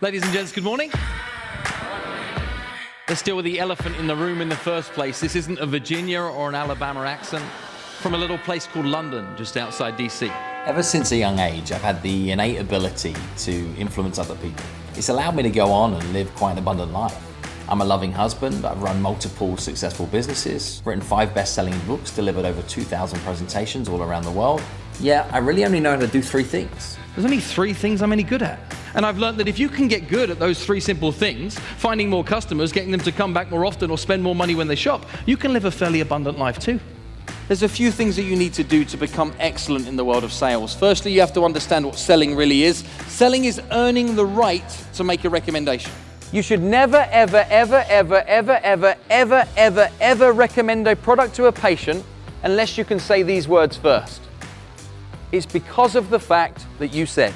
Ladies and gents, good morning. Let's deal with the elephant in the room in the first place. This isn't a Virginia or an Alabama accent. From a little place called London, just outside DC. Ever since a young age, I've had the innate ability to influence other people. It's allowed me to go on and live quite an abundant life. I'm a loving husband, I've run multiple successful businesses, written 5 best-selling books, delivered over 2,000 presentations all around the world. Yeah, I really only know how to do 3 things. There's only 3 things I'm any good at. And I've learned that if you can get good at those 3 simple things, finding more customers, getting them to come back more often or spend more money when they shop, you can live a fairly abundant life too. There's a few things that you need to do to become excellent in the world of sales. Firstly, you have to understand what selling really is. Selling is earning the right to make a recommendation. You should never, ever, ever, ever, ever, ever, ever, ever, ever recommend a product to a patient unless you can say these words first. It's because of the fact that you said.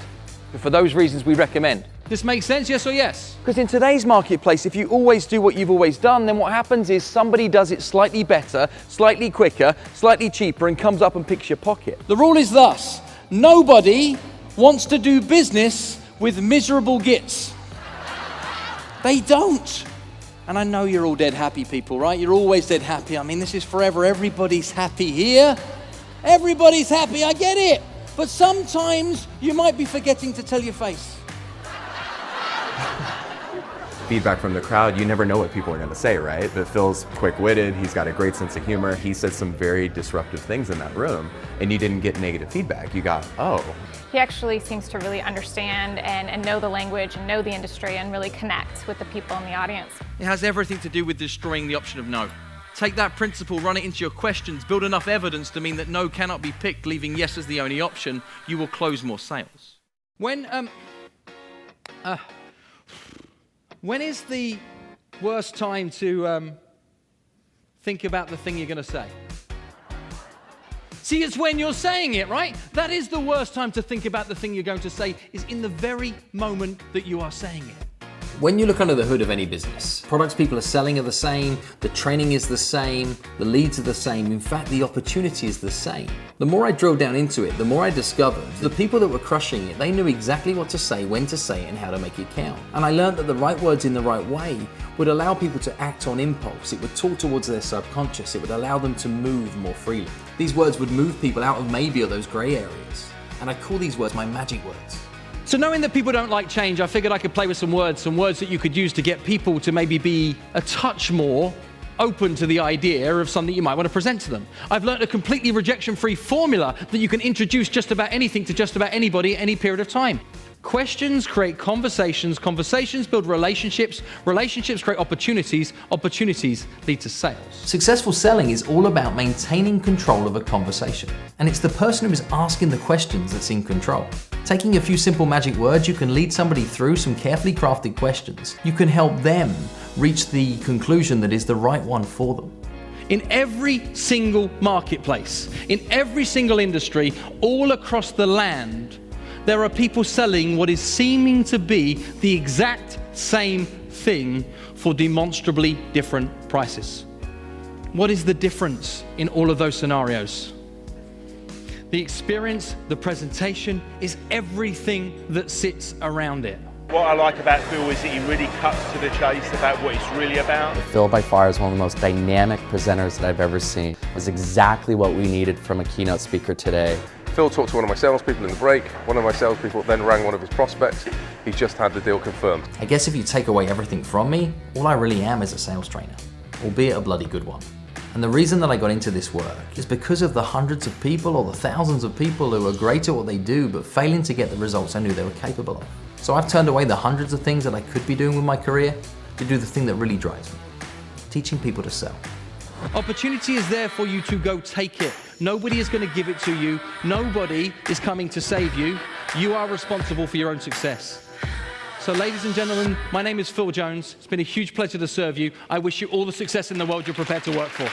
For those reasons we recommend. This makes sense, yes or yes? Because in today's marketplace, if you always do what you've always done, then what happens is somebody does it slightly better, slightly quicker, slightly cheaper, and comes up and picks your pocket. The rule is thus: nobody wants to do business with miserable gits. They don't. And I know you're all dead happy people, right? You're always dead happy. I mean, this is forever. Everybody's happy here. Everybody's happy, I get it. But sometimes you might be forgetting to tell your face. Feedback from the crowd, you never know what people are going to say, right? But Phil's quick-witted, he's got a great sense of humor. He said some very disruptive things in that room, and you didn't get negative feedback. You got, oh. He actually seems to really understand and know the language and know the industry and really connect with the people in the audience. It has everything to do with destroying the option of no. Take that principle, run it into your questions, build enough evidence to mean that no cannot be picked, leaving yes as the only option. You will close more sales. When is the worst time to think about the thing you're going to say? See, it's when you're saying it, right? That is the worst time to think about the thing you're going to say, is in the very moment that you are saying it. When you look under the hood of any business, products people are selling are the same, the training is the same, the leads are the same, in fact the opportunity is the same. The more I drilled down into it, the more I discovered the people that were crushing it, they knew exactly what to say, when to say it, and how to make it count. And I learned that the right words in the right way would allow people to act on impulse, it would talk towards their subconscious, it would allow them to move more freely. These words would move people out of maybe or those grey areas. And I call these words my magic words. So knowing that people don't like change, I figured I could play with some words that you could use to get people to maybe be a touch more open to the idea of something you might want to present to them. I've learned a completely rejection-free formula that you can introduce just about anything to just about anybody at any period of time. Questions create conversations, conversations build relationships, relationships create opportunities, opportunities lead to sales. Successful selling is all about maintaining control of a conversation. And it's the person who is asking the questions that's in control. Taking a few simple magic words, you can lead somebody through some carefully crafted questions. You can help them reach the conclusion that is the right one for them. In every single marketplace, in every single industry, all across the land, there are people selling what is seeming to be the exact same thing for demonstrably different prices. What is the difference in all of those scenarios? The experience, the presentation, is everything that sits around it. What I like about Phil is that he really cuts to the chase about what it's really about. Phil by far is one of the most dynamic presenters that I've ever seen. It was exactly what we needed from a keynote speaker today. Phil talked to one of my salespeople in the break. One of my salespeople then rang one of his prospects. He just had the deal confirmed. I guess if you take away everything from me, all I really am is a sales trainer, albeit a bloody good one. And the reason that I got into this work is because of the hundreds of people or the thousands of people who are great at what they do but failing to get the results I knew they were capable of. So I've turned away the hundreds of things that I could be doing with my career to do the thing that really drives me, teaching people to sell. Opportunity is there for you to go take it. Nobody is going to give it to you. Nobody is coming to save you. You are responsible for your own success. So ladies and gentlemen, my name is Phil Jones. It's been a huge pleasure to serve you. I wish you all the success in the world you're prepared to work for.